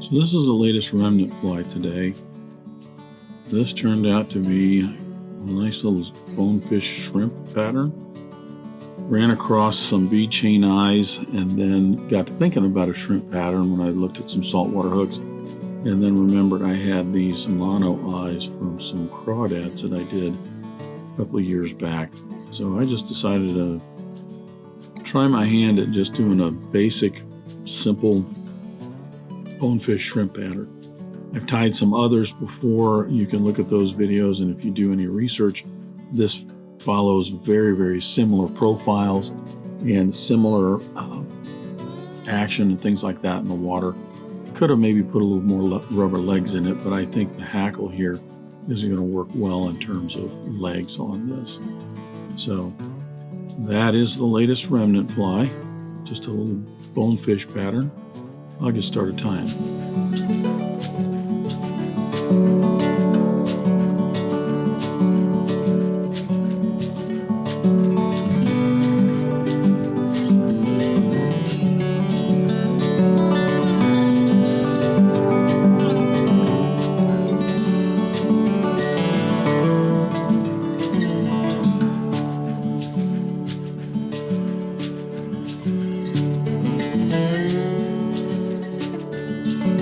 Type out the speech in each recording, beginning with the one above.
So this is the latest Remnant Fly today. This turned out to be a nice little bonefish shrimp pattern. Ran across some Beadchain eyes and then got to thinking about a shrimp pattern when I looked at some saltwater hooks. And then remembered I had these mono eyes from some crawdads that I did a couple of years back. So I just decided to try my hand at just doing a basic, simple bonefish shrimp pattern. I've tied some others before. You can look at those videos, and if you do any research, this follows very, very similar profiles and similar action and things like that in the water. Could have maybe put a little more rubber legs in it, but I think the hackle here is going to work well in terms of legs on this. So that is the latest Remnant Fly, just a little bonefish pattern. I'll get started tying.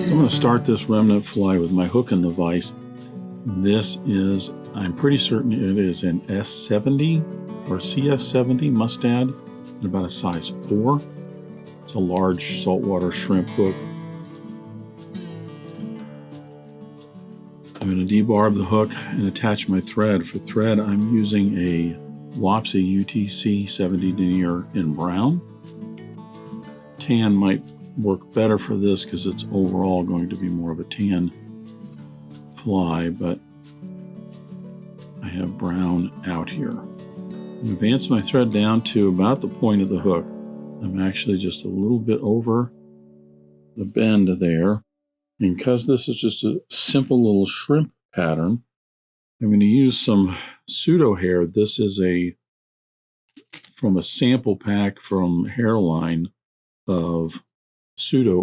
I'm going to start this Remnant Fly with my hook in the vise. This is, I'm pretty certain it is an S70 or CS70 Mustad, about a size 4. It's a large saltwater shrimp hook. I'm going to debarb the hook and attach my thread. For thread, I'm using a Wapsi UTC 70 denier in brown. Tan might work better for this because it's overall going to be more of a tan fly, but I have brown out here. I advance my thread down to about the point of the hook. I'm actually just a little bit over the bend there, and because this is just a simple little shrimp pattern, I'm going to use some pseudo hair. This is from a sample pack from Hairline of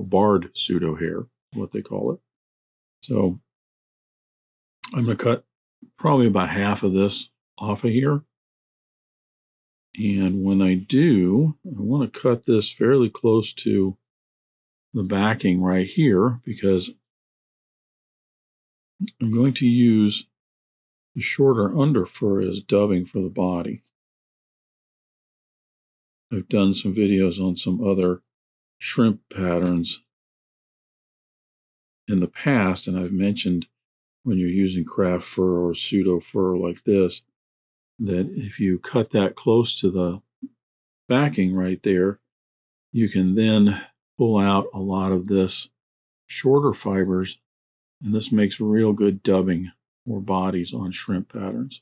barred pseudo hair, what they call it. So I'm going to cut probably about half of this off of here. And when I do, I want to cut this fairly close to the backing right here, because I'm going to use the shorter underfur as dubbing for the body. I've done some videos on some other shrimp patterns in the past, and I've mentioned when you're using craft fur or pseudo fur like this, that if you cut that close to the backing right there, you can then pull out a lot of this shorter fibers, and this makes real good dubbing or bodies on shrimp patterns.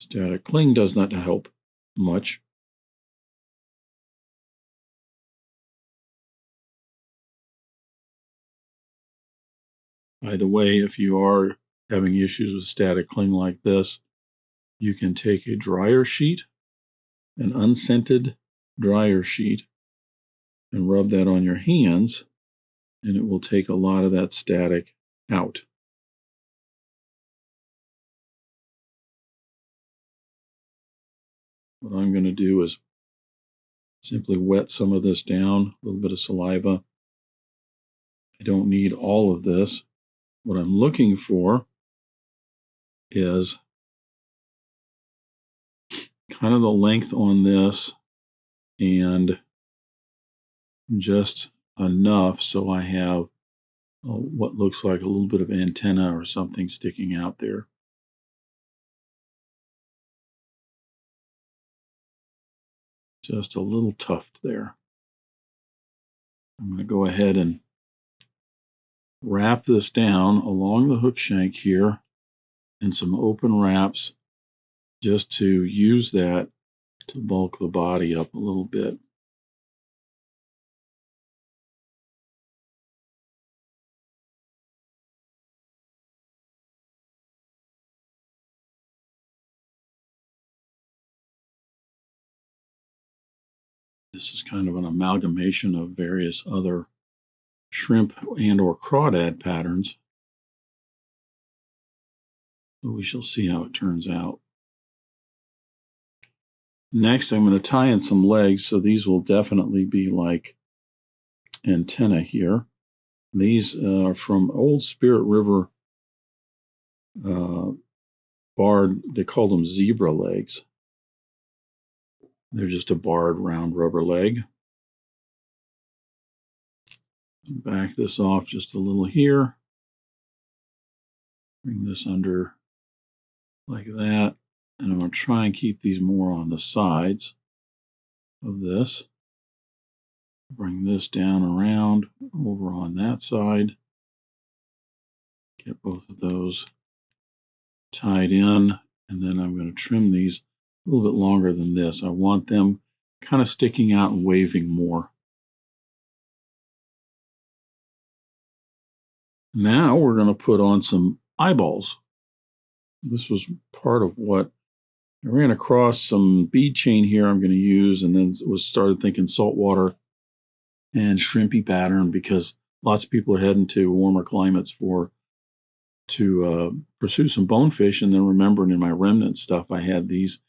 Static cling does not help much. By the way, if you are having issues with static cling like this, you can take a dryer sheet, an unscented dryer sheet, and rub that on your hands, and it will take a lot of that static out. What I'm going to do is simply wet some of this down, a little bit of saliva. I don't need all of this. What I'm looking for is kind of the length on this and just enough so I have what looks like a little bit of antenna or something sticking out there. Just a little tuft there. I'm going to go ahead and wrap this down along the hook shank here in some open wraps, just to use that to bulk the body up a little bit. This is kind of an amalgamation of various other shrimp and or crawdad patterns. So we shall see how it turns out. Next, I'm going to tie in some legs, so these will definitely be like antenna here. These are from Old Spirit River barred, they called them zebra legs. They're just a barred round rubber leg. Back this off just a little here. Bring this under like that. And I'm going to try and keep these more on the sides of this. Bring this down around over on that side. Get both of those tied in. And then I'm going to trim these a little bit longer than this. I want them kind of sticking out and waving more. Now we're going to put on some eyeballs. This was part of what I ran across some bead chain here I'm going to use, and then started thinking saltwater and shrimpy pattern because lots of people are heading to warmer climates to pursue some bonefish. And then remembering in my remnant stuff, I had these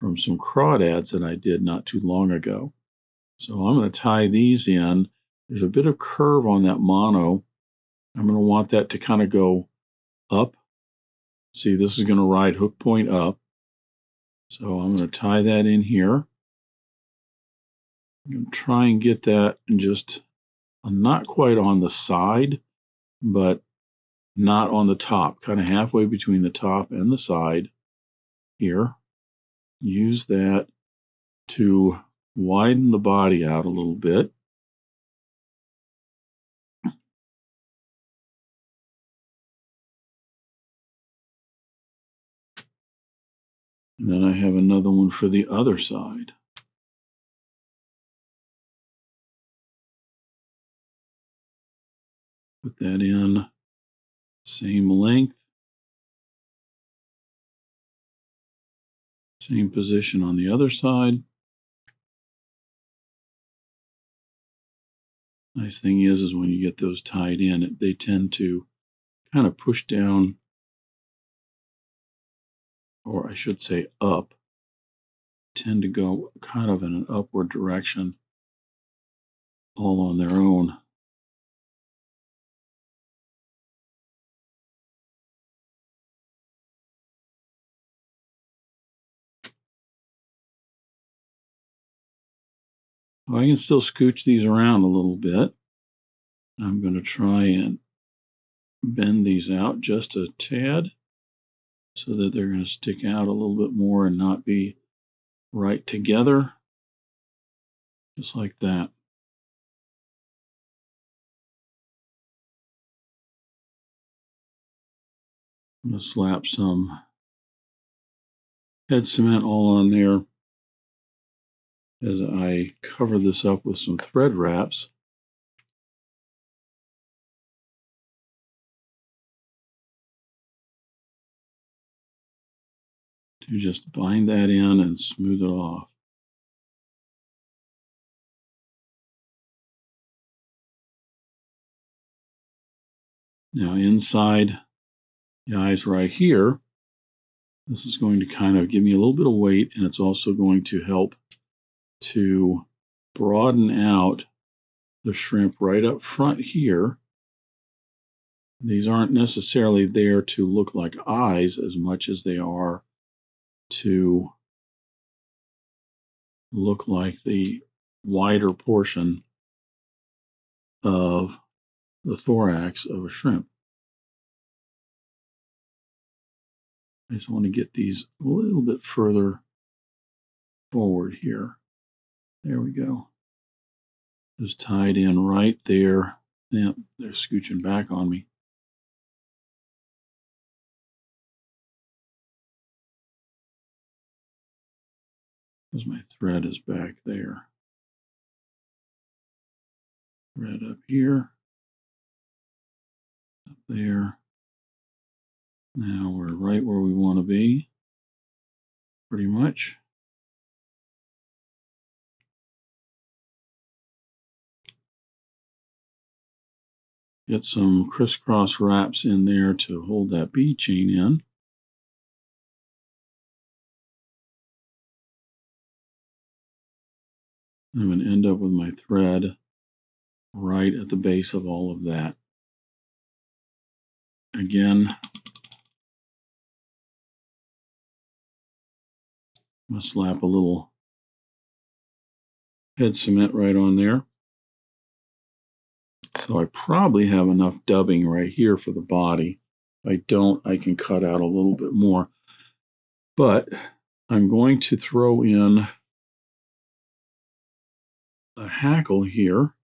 from some crawdads that I did not too long ago. So I'm going to tie these in. There's a bit of curve on that mono. I'm going to want that to kind of go up. See, this is going to ride hook point up. So I'm going to tie that in here. I'm going to try and get that in just not quite on the side, but not on the top, kind of halfway between the top and the side here. Use that to widen the body out a little bit. And then I have another one for the other side. Put that in, same length, same position on the other side. Nice thing is when you get those tied in, they tend to kind of push down, or I should say up, tend to go kind of in an upward direction all on their own. I can still scooch these around a little bit. I'm going to try and bend these out just a tad so that they're going to stick out a little bit more and not be right together, just like that. I'm going to slap some head cement all on there as I cover this up with some thread wraps. To just bind that in and smooth it off. Now inside the eyes right here, this is going to kind of give me a little bit of weight, and it's also going to help to broaden out the shrimp right up front here. These aren't necessarily there to look like eyes as much as they are to look like the wider portion of the thorax of a shrimp. I just want to get these a little bit further forward here. There we go. Just tied in right there. Yeah, they're scooching back on me. Because my thread is back there. Thread up here. Up there. Now we're right where we want to be. Pretty much. Get some crisscross wraps in there to hold that bead chain in. I'm going to end up with my thread right at the base of all of that. Again, I'm going to slap a little head cement right on there. So I probably have enough dubbing right here for the body. If I don't, I can cut out a little bit more. But I'm going to throw in a hackle here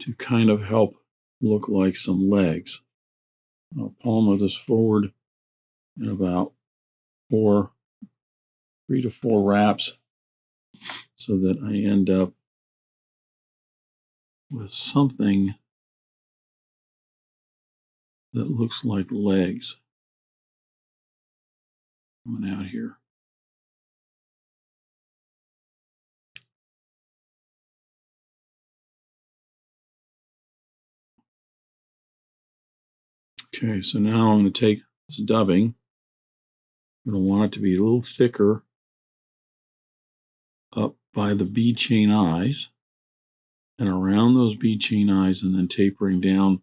to kind of help look like some legs. I'll palm this forward in about 3 to 4 wraps so that I end up with something that looks like legs coming out here. Okay, so now I'm going to take this dubbing. I'm going to want it to be a little thicker up by the bead chain eyes and around those bead chain eyes, and then tapering down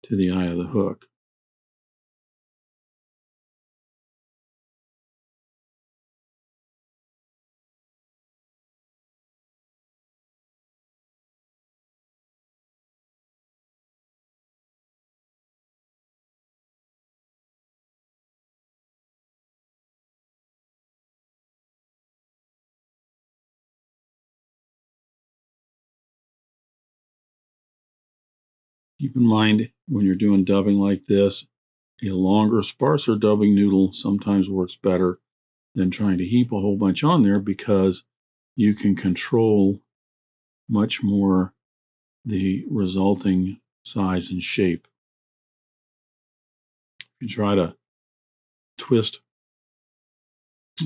to the eye of the hook. Keep in mind when you're doing dubbing like this, a longer, sparser dubbing noodle sometimes works better than trying to heap a whole bunch on there, because you can control much more the resulting size and shape. If you try to twist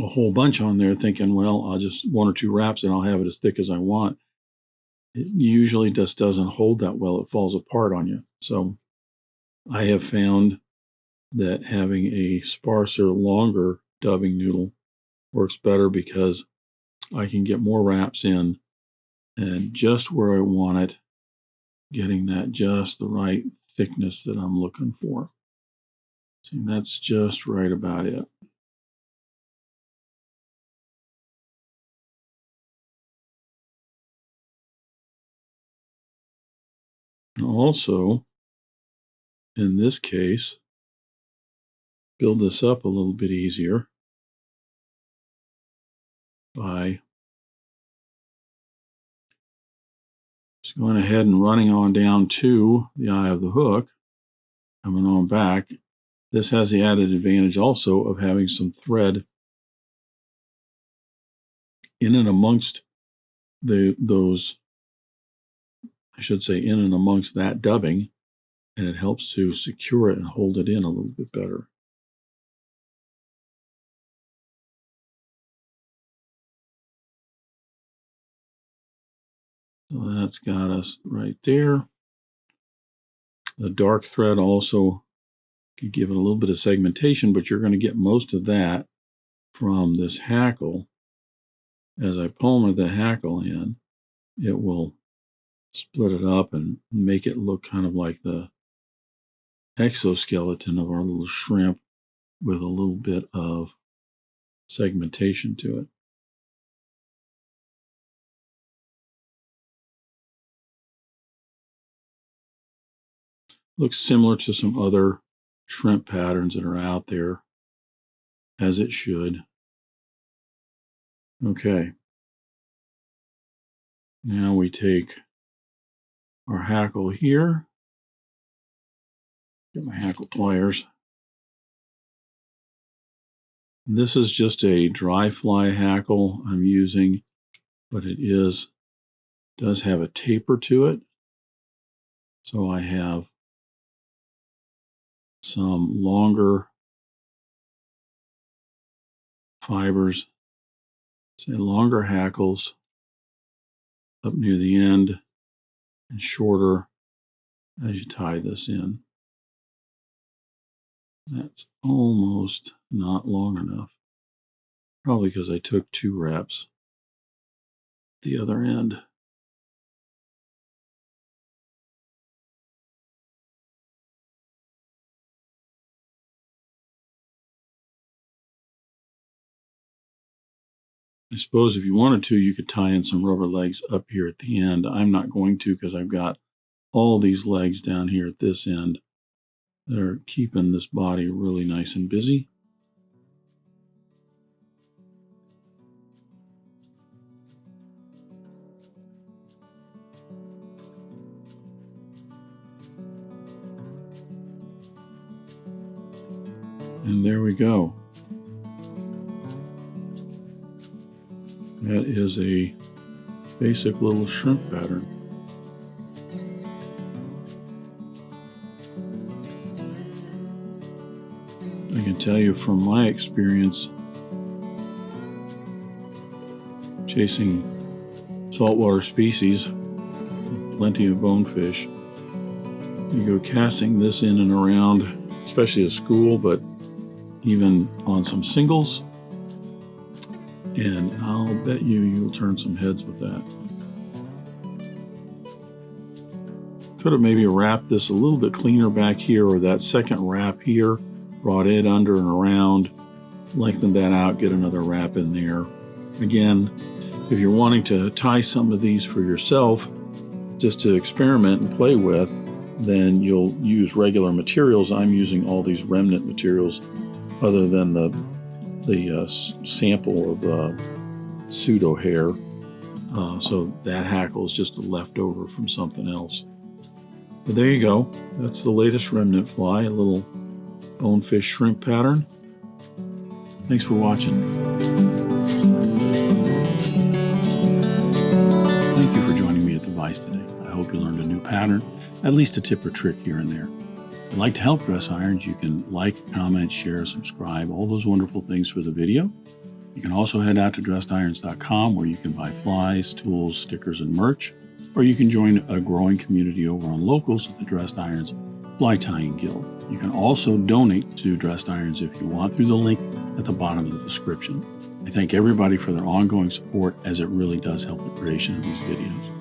a whole bunch on there thinking, well, I'll just 1 or 2 wraps and I'll have it as thick as I want, it usually just doesn't hold that well. It falls apart on you. So I have found that having a sparser, longer dubbing noodle works better, because I can get more wraps in and just where I want it, getting that just the right thickness that I'm looking for. See, that's just right about it. And also, in this case, build this up a little bit easier by just going ahead and running on down to the eye of the hook, coming on back. This has the added advantage also of having some thread in and amongst those, I should say, in and amongst that dubbing, and it helps to secure it and hold it in a little bit better. So that's got us right there. The dark thread also could give it a little bit of segmentation, but you're going to get most of that from this hackle. As I palm the hackle in, it will split it up and make it look kind of like the exoskeleton of our little shrimp with a little bit of segmentation to it. Looks similar to some other shrimp patterns that are out there, as it should. Okay. Now we take our hackle here. Get my hackle pliers. This is just a dry fly hackle I'm using, but it does have a taper to it. So I have some longer fibers, say longer hackles up near the end, and shorter as you tie this in. That's almost not long enough. Probably because I took 2 wraps at the other end. I suppose if you wanted to, you could tie in some rubber legs up here at the end. I'm not going to because I've got all these legs down here at this end that are keeping this body really nice and busy. And there we go. That is a basic little shrimp pattern. I can tell you from my experience chasing saltwater species, plenty of bonefish, you go casting this in and around, especially at school, but even on some singles, and I'll bet you'll turn some heads with that. Could have maybe wrapped this a little bit cleaner back here, or that second wrap here, brought it under and around, lengthen that out, get another wrap in there. Again, if you're wanting to tie some of these for yourself, just to experiment and play with, then you'll use regular materials. I'm using all these remnant materials other than the sample of pseudo hair. So that hackle is just a leftover from something else. But there you go. That's the latest Remnant Fly, a little bonefish shrimp pattern. Thanks for watching. Thank you for joining me at the Vise today. I hope you learned a new pattern, at least a tip or trick here and there. If you'd like to help Dress Irons, you can like, comment, share, subscribe, all those wonderful things for the video. You can also head out to dressedirons.com where you can buy flies, tools, stickers, and merch, or you can join a growing community over on Locals at the Dressed Irons Fly Tying Guild. You can also donate to Dressed Irons if you want through the link at the bottom of the description. I thank everybody for their ongoing support, as it really does help the creation of these videos.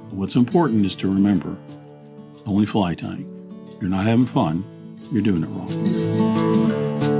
But what's important is to remember, only fly tying. If you're not having fun, you're doing it wrong.